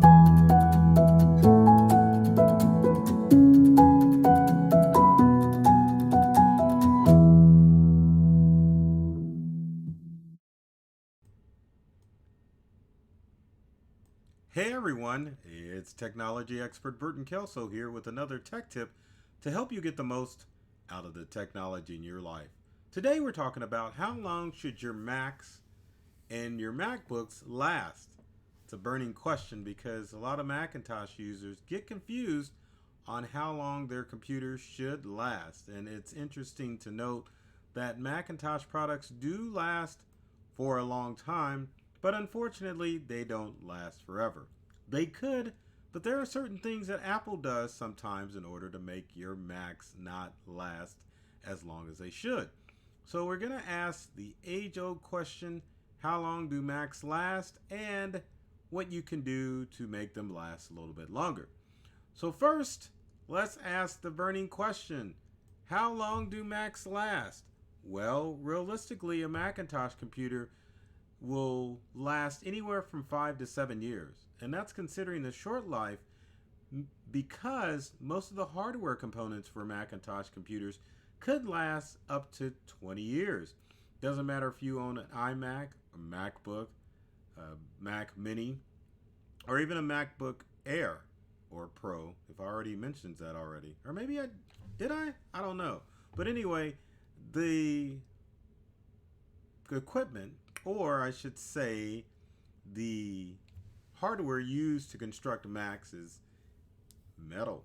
Hey everyone, it's technology expert Burton Kelso here with another tech tip to help you get the most out of the technology in your life. Today we're talking about how long should your Macs and your MacBooks last? It's a burning question because a lot of Macintosh users get confused on how long their computers should last. And it's interesting to note that Macintosh products do last for a long time, but unfortunately, they don't last forever. They could, but there are certain things that Apple does sometimes in order to make your Macs not last as long as they should. So, we're going to ask the age old question, how long do Macs last, and what you can do to make them last a little bit longer. So, first, let's ask the burning question, how long do Macs last? Well, realistically, a Macintosh computer will last anywhere from 5 to 7 years. And that's considering the short life because most of the hardware components for Macintosh computers could last up to 20 years. Doesn't matter if you own an iMac, a MacBook, a Mac Mini, or even a MacBook Air or Pro, if I already mentioned that already. Or maybe I did I? I don't know. But anyway, the equipment, or I should say, the hardware used to construct Macs is metal,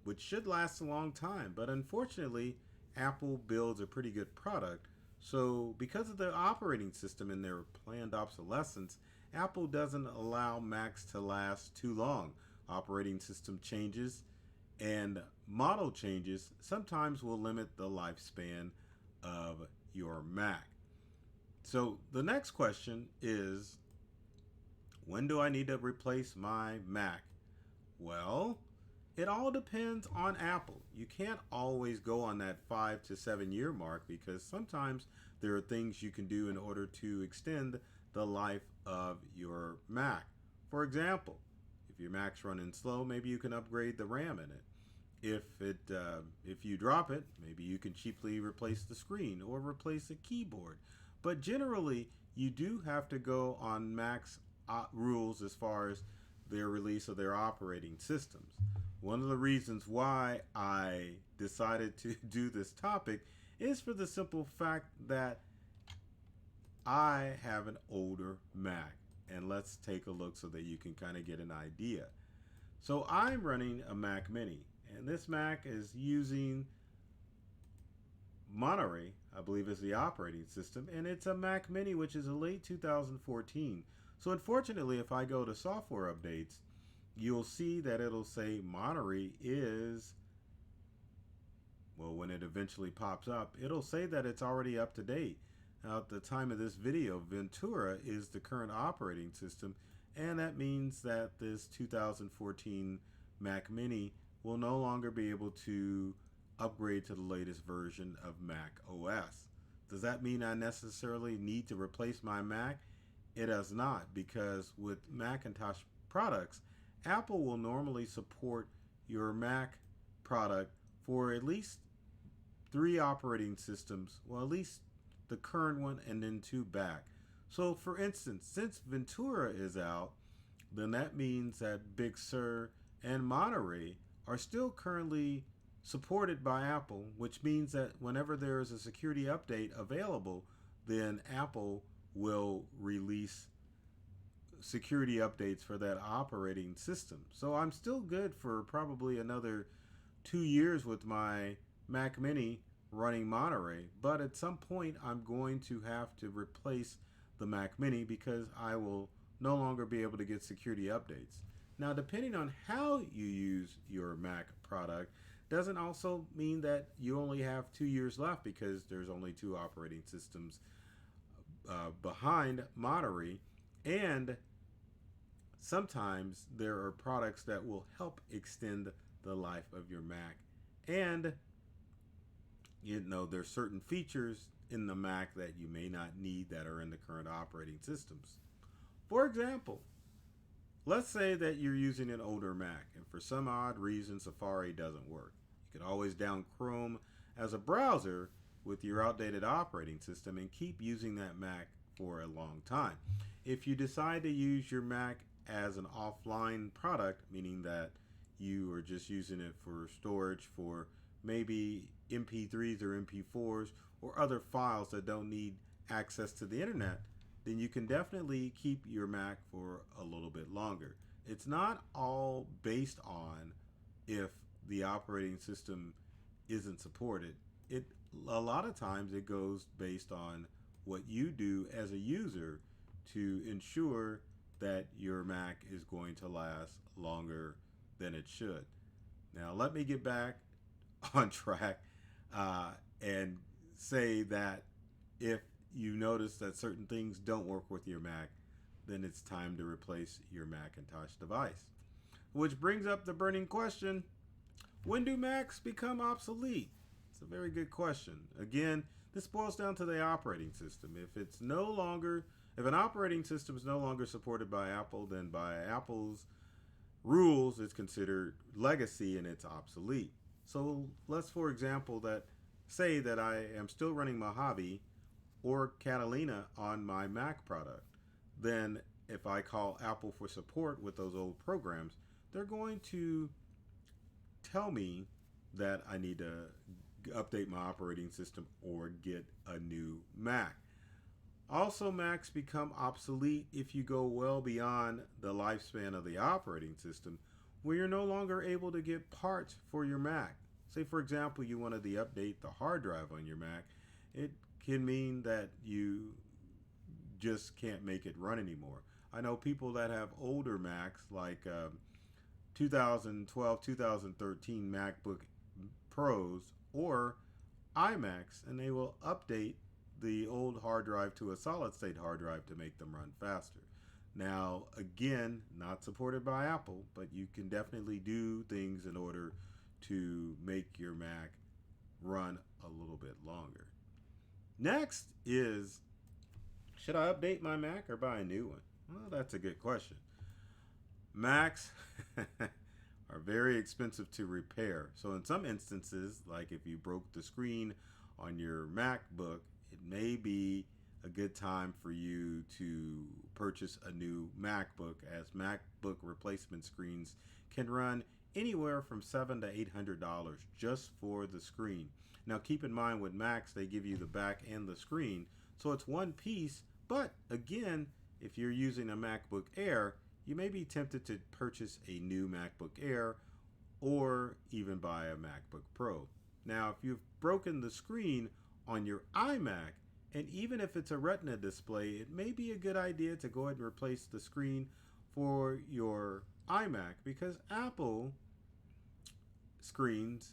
which should last a long time. But unfortunately, Apple builds a pretty good product. So, because of the operating system and their planned obsolescence, Apple doesn't allow Macs to last too long. Operating system changes and model changes sometimes will limit the lifespan of your Mac. So the next question is, when do I need to replace my Mac? Well, it all depends on Apple. You can't always go on that 5 to 7 year mark because sometimes there are things you can do in order to extend the life of your Mac. For example, if your Mac's running slow, maybe you can upgrade the RAM in it. If you drop it, maybe you can cheaply replace the screen or replace a keyboard. But generally, you do have to go on Mac's rules as far as their release of their operating systems. One of the reasons why I decided to do this topic is for the simple fact that I have an older Mac. And let's take a look so that you can kind of get an idea. So I'm running a Mac Mini, and this Mac is using Monterey, I believe, is the operating system, and it's a Mac Mini, which is a late 2014. So unfortunately, if I go to software updates, you'll see that it'll say Monterey is, well, when it eventually pops up, it'll say that it's already up to date. Now, at the time of this video, Ventura is the current operating system, and that means that this 2014 Mac Mini will no longer be able to upgrade to the latest version of Mac OS. Does that mean I necessarily need to replace my Mac? It does not, because with Macintosh products, Apple will normally support your Mac product for at least 3 operating systems, well, at least the current one and then 2 back. So for instance, since Ventura is out, then that means that Big Sur and Monterey are still currently supported by Apple, which means that whenever there is a security update available, then Apple will release security updates for that operating system. So I'm still good for probably another 2 years with my Mac Mini running Monterey, but at some point I'm going to have to replace the Mac Mini because I will no longer be able to get security updates. Now, depending on how you use your Mac product, doesn't also mean that you only have 2 years left because there's only 2 operating systems behind Monterey, and sometimes there are products that will help extend the life of your Mac, and there's certain features in the Mac that you may not need that are in the current operating systems. For example, Let's say that you're using an older Mac and for some odd reason Safari doesn't work. You can always down Chrome as a browser with your outdated operating system and keep using that Mac for a long time. If you decide to use your Mac as an offline product, meaning that you are just using it for storage for maybe MP3s or MP4s or other files that don't need access to the internet, then you can definitely keep your Mac for a little bit longer. It's not all based on if the operating system isn't supported. It a lot of times it goes based on what you do as a user to ensure that your Mac is going to last longer than it should. Now, let me get back on track and say that if you notice that certain things don't work with your Mac, then it's time to replace your Macintosh device. Which brings up the burning question, when do Macs become obsolete? It's a very good question. Again, this boils down to the operating system. If an operating system is no longer supported by Apple, then by Apple's rules, it's considered legacy and it's obsolete. So let's, for example, say that I am still running Mojave or Catalina on my Mac product. Then if I call Apple for support with those old programs, they're going to tell me that I need to update my operating system or get a new Mac. Also, Macs become obsolete if you go well beyond the lifespan of the operating system, where you're no longer able to get parts for your Mac. Say, for example, you wanted to update the hard drive on your Mac. It can mean that you just can't make it run anymore. I know people that have older Macs, like 2012, 2013 MacBook Pros or iMacs, and they will update the old hard drive to a solid state hard drive to make them run faster. Now, again, not supported by Apple, but you can definitely do things in order to make your Mac run a little bit longer. Next is, should I update my Mac or buy a new one? Well, that's a good question. Macs are very expensive to repair. So in some instances, like if you broke the screen on your MacBook, it may be a good time for you to purchase a new MacBook, as MacBook replacement screens can run anywhere from $700 to $800 just for the screen. Now keep in mind, with Macs they give you the back and the screen, so it's one piece. But again, if you're using a MacBook Air, you may be tempted to purchase a new MacBook Air or even buy a MacBook Pro. Now, if you've broken the screen on your iMac, and even if it's a Retina display, it may be a good idea to go ahead and replace the screen for your iMac, because Apple screens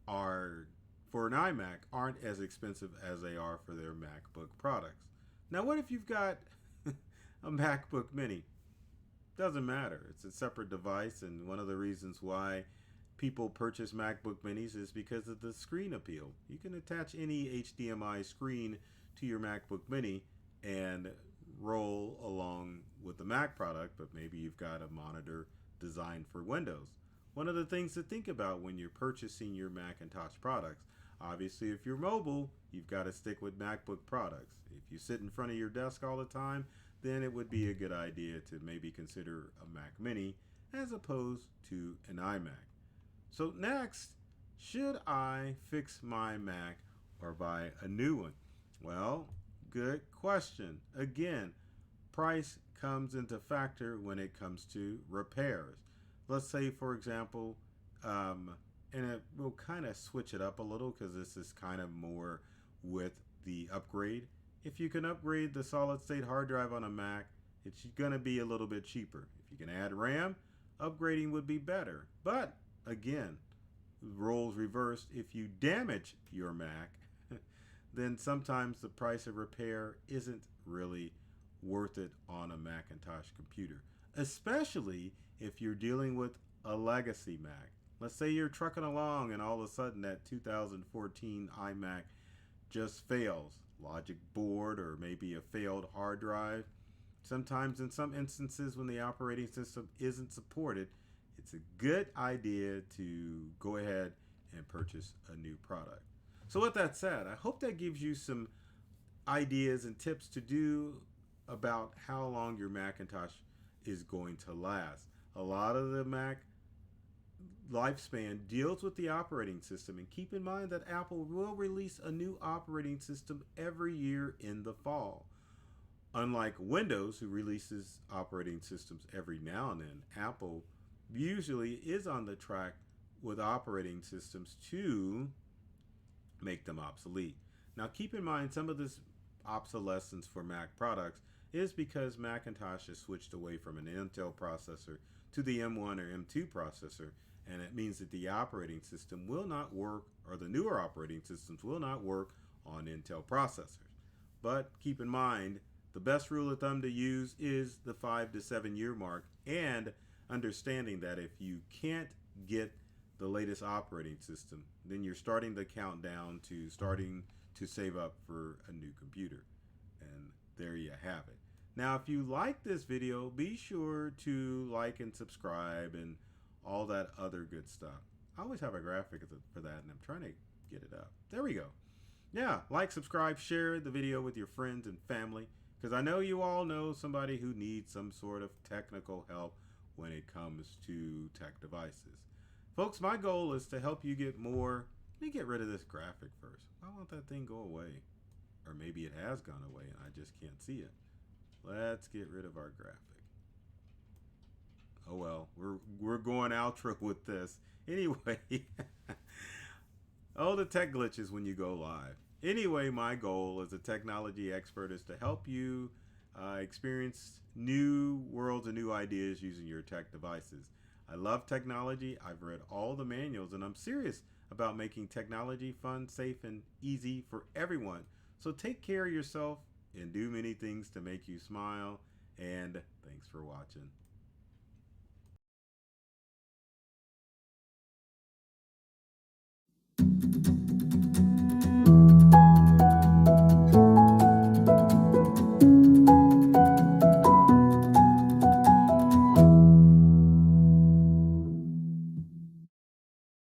are, for an iMac, aren't as expensive as they are for their MacBook products. Now, what if you've got a MacBook Mini? Doesn't matter. It's a separate device, and one of the reasons why people purchase MacBook Minis is because of the screen appeal. You can attach any HDMI screen to your MacBook Mini and roll along with the Mac product, but maybe you've got a monitor designed for Windows. One of the things to think about when you're purchasing your Macintosh products, obviously if you're mobile, you've got to stick with MacBook products. If you sit in front of your desk all the time, then it would be a good idea to maybe consider a Mac Mini as opposed to an iMac. So next, should I fix my Mac or buy a new one? Well, good question. Again, price comes into factor when it comes to repairs. Let's say, for example, and we'll kind of switch it up a little because this is kind of more with the upgrade. If you can upgrade the solid state hard drive on a Mac, it's going to be a little bit cheaper. If you can add RAM, upgrading would be better. But again, roles reversed. If you damage your Mac, then sometimes the price of repair isn't really worth it on a Macintosh computer, especially if you're dealing with a legacy Mac. Let's say you're trucking along and all of a sudden that 2014 iMac just fails. Logic board or maybe a failed hard drive. Sometimes, in some instances, when the operating system isn't supported, it's a good idea to go ahead and purchase a new product. So, with that said, I hope that gives you some ideas and tips to do about how long your Macintosh is going to last. A lot of the Mac lifespan deals with the operating system, and keep in mind that Apple will release a new operating system every year in the fall. Unlike Windows, who releases operating systems every now and then, Apple usually is on the track with operating systems to make them obsolete. Now, keep in mind some of this obsolescence for Mac products is because Macintosh has switched away from an Intel processor to the M1 or M2 processor, and it means that the operating system will not work, or the newer operating systems will not work on Intel processors. But keep in mind, the best rule of thumb to use is the 5 to 7 year mark, and understanding that if you can't get the latest operating system, then you're starting the countdown to starting to save up for a new computer. And there you have it. Now, if you like this video, be sure to like and subscribe and all that other good stuff. I always have a graphic for that, and I'm trying to get it up. There we go. Yeah, like, subscribe, share the video with your friends and family, because I know you all know somebody who needs some sort of technical help when it comes to tech devices. Folks, my goal is to help you get more. Let me get rid of this graphic first. Why won't that thing go away? Or maybe it has gone away and I just can't see it. Let's get rid of our graphic. Oh well, we're going outro with this. Anyway, oh, the tech glitches when you go live. Anyway, my goal as a technology expert is to help you experience new worlds and new ideas using your tech devices. I love technology. I've read all the manuals, and I'm serious about making technology fun, safe, and easy for everyone. So take care of yourself and do many things to make you smile. And thanks for watching.